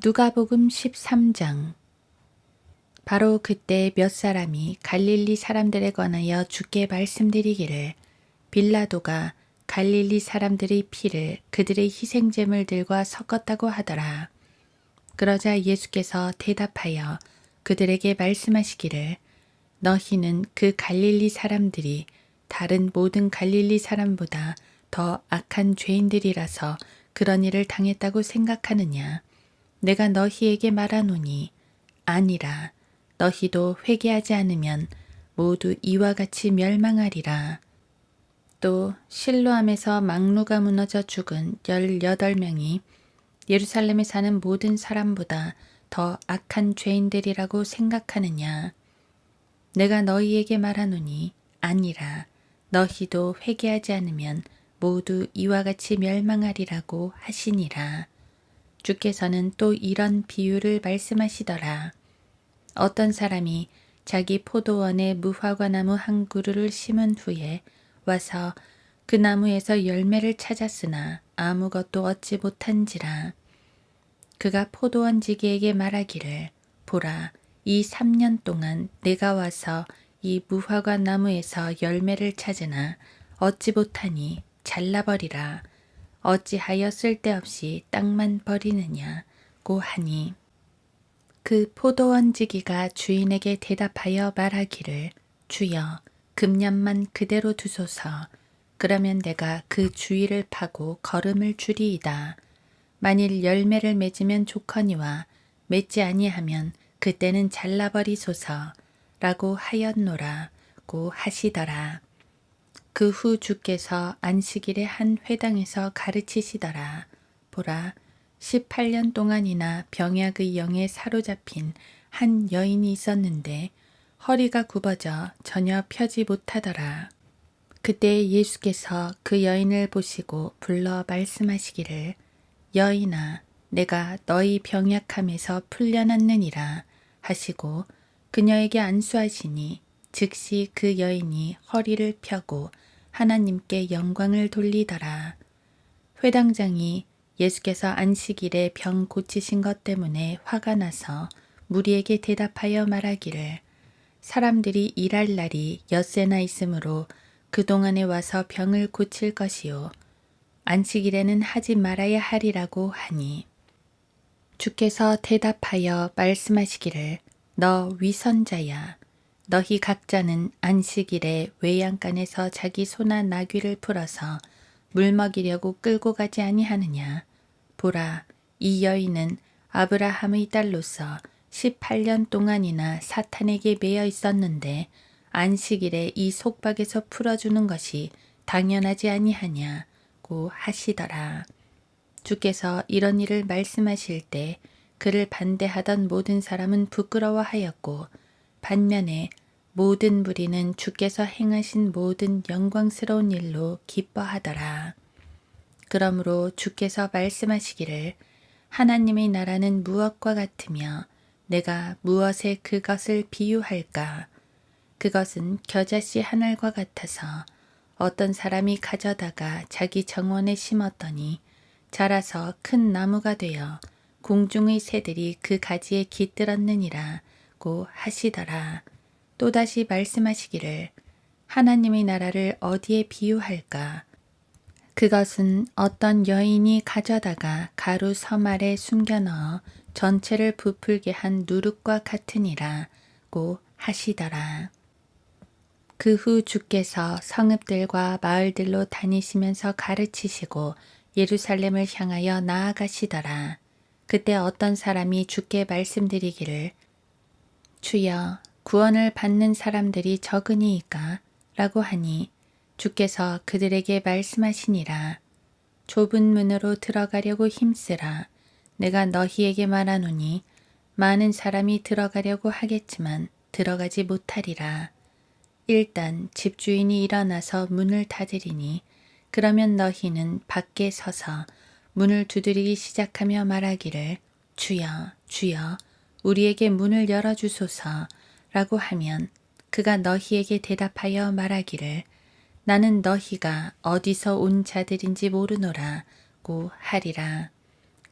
누가복음 13장. 바로 그때 몇 사람이 갈릴리 사람들에 관하여 주께 말씀드리기를 빌라도가 갈릴리 사람들의 피를 그들의 희생제물들과 섞었다고 하더라. 그러자 예수께서 대답하여 그들에게 말씀하시기를 너희는 그 갈릴리 사람들이 다른 모든 갈릴리 사람보다 더 악한 죄인들이라서 그런 일을 당했다고 생각하느냐. 내가 너희에게 말하노니 아니라 너희도 회개하지 않으면 모두 이와 같이 멸망하리라. 또 실로암에서 망루가 무너져 죽은 18명이 예루살렘에 사는 모든 사람보다 더 악한 죄인들이라고 생각하느냐. 내가 너희에게 말하노니 아니라 너희도 회개하지 않으면 모두 이와 같이 멸망하리라고 하시니라. 주께서는 또 이런 비유를 말씀하시더라. 어떤 사람이 자기 포도원에 무화과나무 한 그루를 심은 후에 와서 그 나무에서 열매를 찾았으나 아무것도 얻지 못한지라. 그가 포도원 지기에게 말하기를 보라, 이 3년 동안 내가 와서 이 무화과 나무에서 열매를 찾으나 얻지 못하니 잘라버리라. 어찌하여 쓸데없이 땅만 버리느냐고 하니 그 포도원 지기가 주인에게 대답하여 말하기를 주여 금년만 그대로 두소서. 그러면 내가 그 주위를 파고 거름을 주리이다. 만일 열매를 맺으면 좋거니와 맺지 아니하면 그때는 잘라버리소서라고 하였노라고 하시더라. 그 후 주께서 안식일에 한 회당에서 가르치시더라. 보라, 18년 동안이나 병약의 영에 사로잡힌 한 여인이 있었는데 허리가 굽어져 전혀 펴지 못하더라. 그때 예수께서 그 여인을 보시고 불러 말씀하시기를 여인아, 내가 너희 병약함에서 풀려났느니라 하시고 그녀에게 안수하시니 즉시 그 여인이 허리를 펴고 하나님께 영광을 돌리더라. 회당장이 예수께서 안식일에 병 고치신 것 때문에 화가 나서 무리에게 대답하여 말하기를 사람들이 일할 날이 엿새나 있으므로 그동안에 와서 병을 고칠 것이요 안식일에는 하지 말아야 하리라고 하니 주께서 대답하여 말씀하시기를 너 위선자야. 너희 각자는 안식일에 외양간에서 자기 소나 나귀를 풀어서 물 먹이려고 끌고 가지 아니하느냐. 보라, 이 여인은 아브라함의 딸로서 18년 동안이나 사탄에게 매여 있었는데 안식일에 이 속박에서 풀어주는 것이 당연하지 아니하냐고 하시더라. 주께서 이런 일을 말씀하실 때 그를 반대하던 모든 사람은 부끄러워하였고 반면에 모든 무리는 주께서 행하신 모든 영광스러운 일로 기뻐하더라. 그러므로 주께서 말씀하시기를 하나님의 나라는 무엇과 같으며 내가 무엇에 그것을 비유할까? 그것은 겨자씨 한 알과 같아서 어떤 사람이 가져다가 자기 정원에 심었더니 자라서 큰 나무가 되어 공중의 새들이 그 가지에 깃들었느니라고 하시더라. 또다시 말씀하시기를 하나님의 나라를 어디에 비유할까? 그것은 어떤 여인이 가져다가 가루 섬 아래 숨겨 넣어 전체를 부풀게 한 누룩과 같으니라고 하시더라. 그 후 주께서 성읍들과 마을들로 다니시면서 가르치시고 예루살렘을 향하여 나아가시더라. 그때 어떤 사람이 주께 말씀드리기를 주여 구원을 받는 사람들이 적으니이까 라고 하니 주께서 그들에게 말씀하시니라. 좁은 문으로 들어가려고 힘쓰라. 내가 너희에게 말하노니 많은 사람이 들어가려고 하겠지만 들어가지 못하리라. 일단 집주인이 일어나서 문을 닫으리니 그러면 너희는 밖에 서서 문을 두드리기 시작하며 말하기를 주여 주여 우리에게 문을 열어주소서 라고 하면 그가 너희에게 대답하여 말하기를 나는 너희가 어디서 온 자들인지 모르노라고 하리라.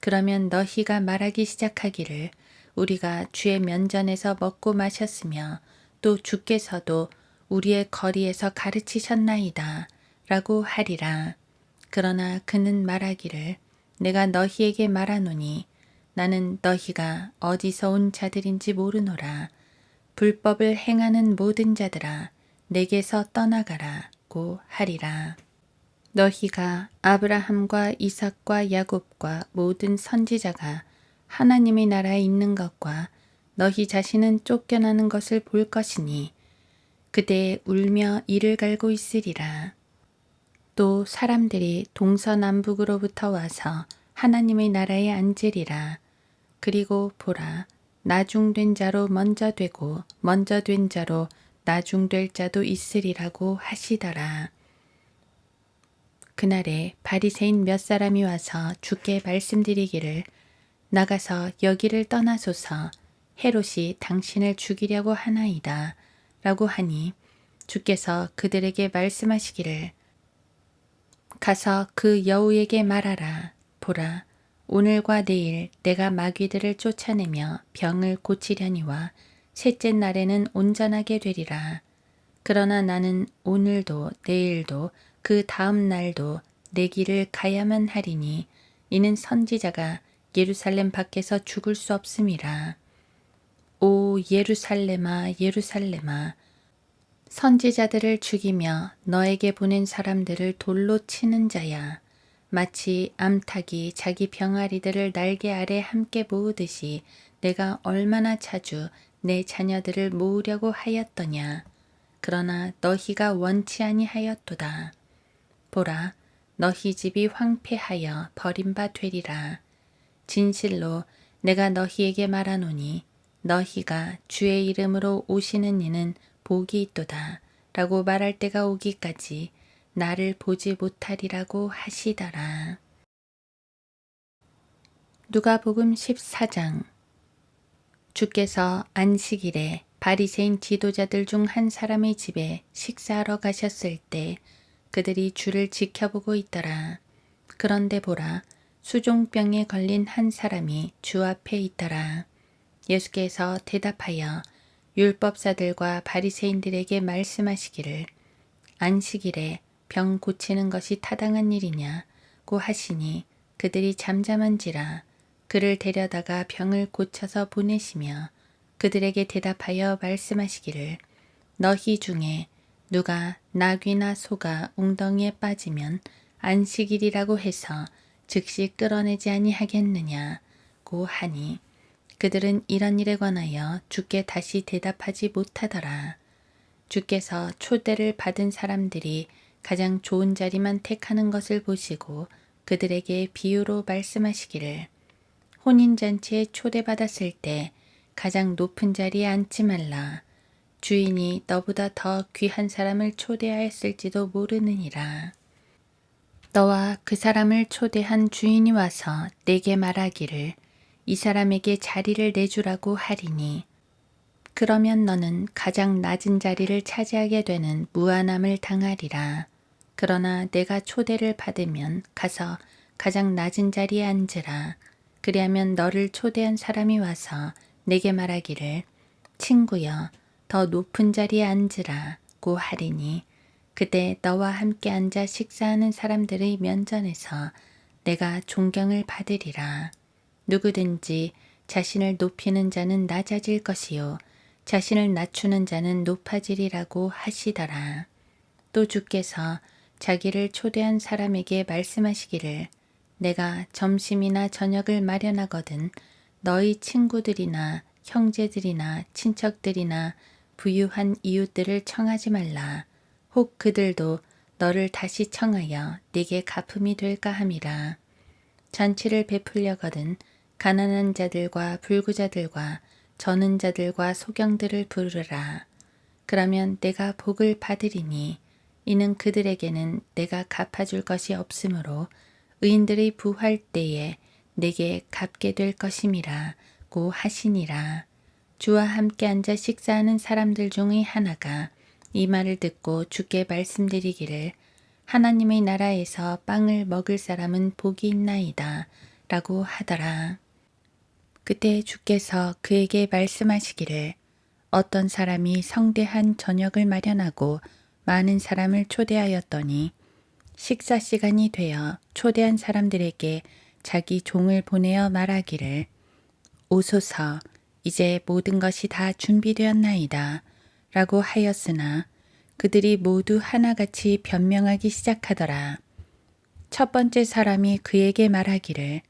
그러면 너희가 말하기 시작하기를 우리가 주의 면전에서 먹고 마셨으며 또 주께서도 우리의 거리에서 가르치셨나이다 라고 하리라. 그러나 그는 말하기를 내가 너희에게 말하노니 나는 너희가 어디서 온 자들인지 모르노라. 불법을 행하는 모든 자들아 내게서 떠나가라고 하리라. 너희가 아브라함과 이삭과 야곱과 모든 선지자가 하나님의 나라에 있는 것과 너희 자신은 쫓겨나는 것을 볼 것이니 그때 울며 이를 갈고 있으리라. 또 사람들이 동서남북으로부터 와서 하나님의 나라에 앉으리라. 그리고 보라, 나중된 자로 먼저 되고 먼저 된 자로 나중될 자도 있으리라고 하시더라. 그날에 바리새인 몇 사람이 와서 주께 말씀드리기를 나가서 여기를 떠나소서 헤롯이 당신을 죽이려고 하나이다 라고 하니 주께서 그들에게 말씀하시기를 가서 그 여우에게 말하라. 보라, 오늘과 내일 내가 마귀들을 쫓아내며 병을 고치려니와 셋째 날에는 온전하게 되리라. 그러나 나는 오늘도 내일도 그 다음 날도 내 길을 가야만 하리니 이는 선지자가 예루살렘 밖에서 죽을 수 없음이라. 오 예루살렘아 예루살렘아 선지자들을 죽이며 너에게 보낸 사람들을 돌로 치는 자야. 마치 암탉이 자기 병아리들을 날개 아래 함께 모으듯이 내가 얼마나 자주 내 자녀들을 모으려고 하였더냐. 그러나 너희가 원치 아니하였도다. 보라, 너희 집이 황폐하여 버림바 되리라. 진실로 내가 너희에게 말하노니 너희가 주의 이름으로 오시는 이는 복이 있도다 라고 말할 때가 오기까지 나를 보지 못하리라고 하시더라. 누가복음 14장. 주께서 안식일에 바리새인 지도자들 중 한 사람의 집에 식사하러 가셨을 때 그들이 주를 지켜보고 있더라. 그런데 보라, 수종병에 걸린 한 사람이 주 앞에 있더라. 예수께서 대답하여 율법사들과 바리새인들에게 말씀하시기를 안식일에 병 고치는 것이 타당한 일이냐고 하시니 그들이 잠잠한지라. 그를 데려다가 병을 고쳐서 보내시며 그들에게 대답하여 말씀하시기를 너희 중에 누가 나귀나 소가 웅덩이에 빠지면 안식일이라고 해서 즉시 끌어내지 아니하겠느냐고 하니 그들은 이런 일에 관하여 주께 다시 대답하지 못하더라. 주께서 초대를 받은 사람들이 가장 좋은 자리만 택하는 것을 보시고 그들에게 비유로 말씀하시기를 혼인잔치에 초대받았을 때 가장 높은 자리에 앉지 말라. 주인이 너보다 더 귀한 사람을 초대하였을지도 모르느니라. 너와 그 사람을 초대한 주인이 와서 내게 말하기를 이 사람에게 자리를 내주라고 하리니 그러면 너는 가장 낮은 자리를 차지하게 되는 무안함을 당하리라. 그러나 내가 초대를 받으면 가서 가장 낮은 자리에 앉으라. 그리하면 너를 초대한 사람이 와서 내게 말하기를 친구여 더 높은 자리에 앉으라고 하리니 그때 너와 함께 앉아 식사하는 사람들의 면전에서 내가 존경을 받으리라. 누구든지 자신을 높이는 자는 낮아질 것이요 자신을 낮추는 자는 높아지리라고 하시더라. 또 주께서 자기를 초대한 사람에게 말씀하시기를 내가 점심이나 저녁을 마련하거든 너희 친구들이나 형제들이나 친척들이나 부유한 이웃들을 청하지 말라. 혹 그들도 너를 다시 청하여 네게 갚음이 될까 함이라. 잔치를 베풀려거든 가난한 자들과 불구자들과 저는 자들과 소경들을 부르라. 그러면 내가 복을 받으리니 이는 그들에게는 내가 갚아줄 것이 없으므로 의인들의 부활 때에 내게 갚게 될 것임이라고 하시니라. 주와 함께 앉아 식사하는 사람들 중의 하나가 이 말을 듣고 주께 말씀드리기를 하나님의 나라에서 빵을 먹을 사람은 복이 있나이다 라고 하더라. 그때 주께서 그에게 말씀하시기를 어떤 사람이 성대한 저녁을 마련하고 많은 사람을 초대하였더니 식사 시간이 되어 초대한 사람들에게 자기 종을 보내어 말하기를 오소서 이제 모든 것이 다 준비되었나이다 라고 하였으나 그들이 모두 하나같이 변명하기 시작하더라. 첫 번째 사람이 그에게 말하기를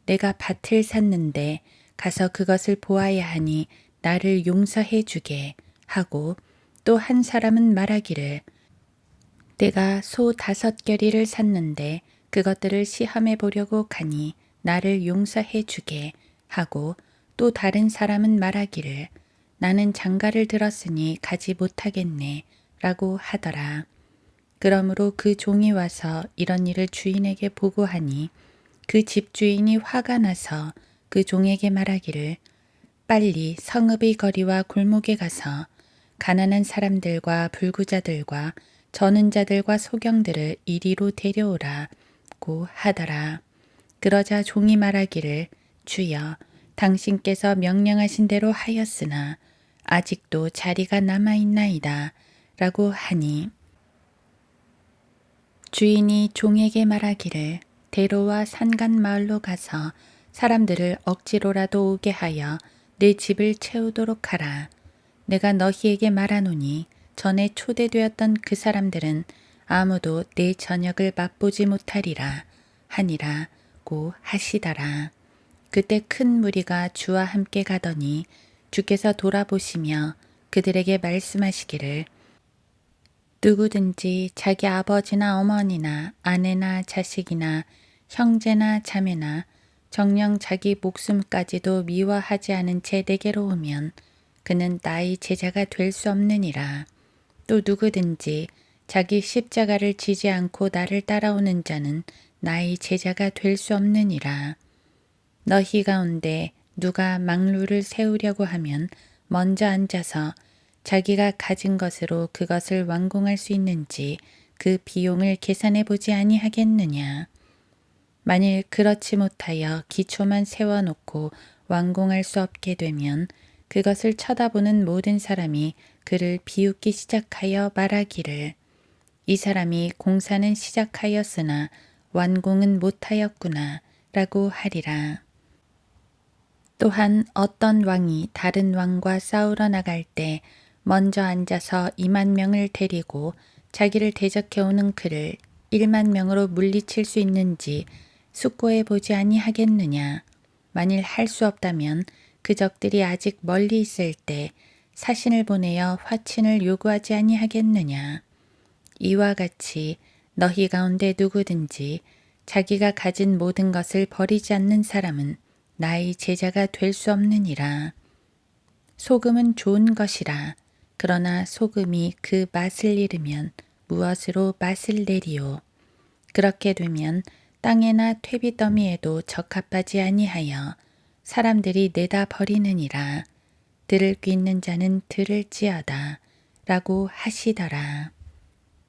내가 밭을 샀는데 가서 그것을 보아야 하니 나를 용서해 주게 하고 또 한 사람은 말하기를 내가 소 5겨리를 샀는데 그것들을 시험해 보려고 가니 나를 용서해 주게 하고 또 다른 사람은 말하기를 나는 장가를 들었으니 가지 못하겠네 라고 하더라. 그러므로 그 종이 와서 이런 일을 주인에게 보고하니 그 집주인이 화가 나서 그 종에게 말하기를 빨리 성읍의 거리와 골목에 가서 가난한 사람들과 불구자들과 저는 자들과 소경들을 이리로 데려오라고 하더라. 그러자 종이 말하기를 주여 당신께서 명령하신 대로 하였으나 아직도 자리가 남아있나이다 라고 하니 주인이 종에게 말하기를 대로와 산간 마을로 가서 사람들을 억지로라도 오게 하여 내 집을 채우도록 하라. 내가 너희에게 말하노니 전에 초대되었던 그 사람들은 아무도 내 저녁을 맛보지 못하리라 하니라고 하시더라. 그때 큰 무리가 주와 함께 가더니 주께서 돌아보시며 그들에게 말씀하시기를 누구든지 자기 아버지나 어머니나 아내나 자식이나 형제나 자매나 정녕 자기 목숨까지도 미워하지 않은 채 내게로 오면 그는 나의 제자가 될 수 없느니라. 또 누구든지 자기 십자가를 지지 않고 나를 따라오는 자는 나의 제자가 될 수 없느니라. 너희 가운데 누가 막루를 세우려고 하면 먼저 앉아서 자기가 가진 것으로 그것을 완공할 수 있는지 그 비용을 계산해 보지 아니하겠느냐. 만일 그렇지 못하여 기초만 세워놓고 완공할 수 없게 되면 그것을 쳐다보는 모든 사람이 그를 비웃기 시작하여 말하기를 이 사람이 공사는 시작하였으나 완공은 못하였구나 라고 하리라. 또한 어떤 왕이 다른 왕과 싸우러 나갈 때 먼저 앉아서 2만 명을 데리고 자기를 대적해 오는 그를 1만 명으로 물리칠 수 있는지 숙고해 보지 아니하겠느냐. 만일 할 수 없다면 그 적들이 아직 멀리 있을 때 사신을 보내어 화친을 요구하지 아니하겠느냐. 이와 같이 너희 가운데 누구든지 자기가 가진 모든 것을 버리지 않는 사람은 나의 제자가 될 수 없느니라. 소금은 좋은 것이라. 그러나 소금이 그 맛을 잃으면 무엇으로 맛을 내리요. 그렇게 되면 땅에나 퇴비더미에도 적합하지 아니하여 사람들이 내다 버리느니라. 들을 귀 있는 자는 들을지어다 라고 하시더라.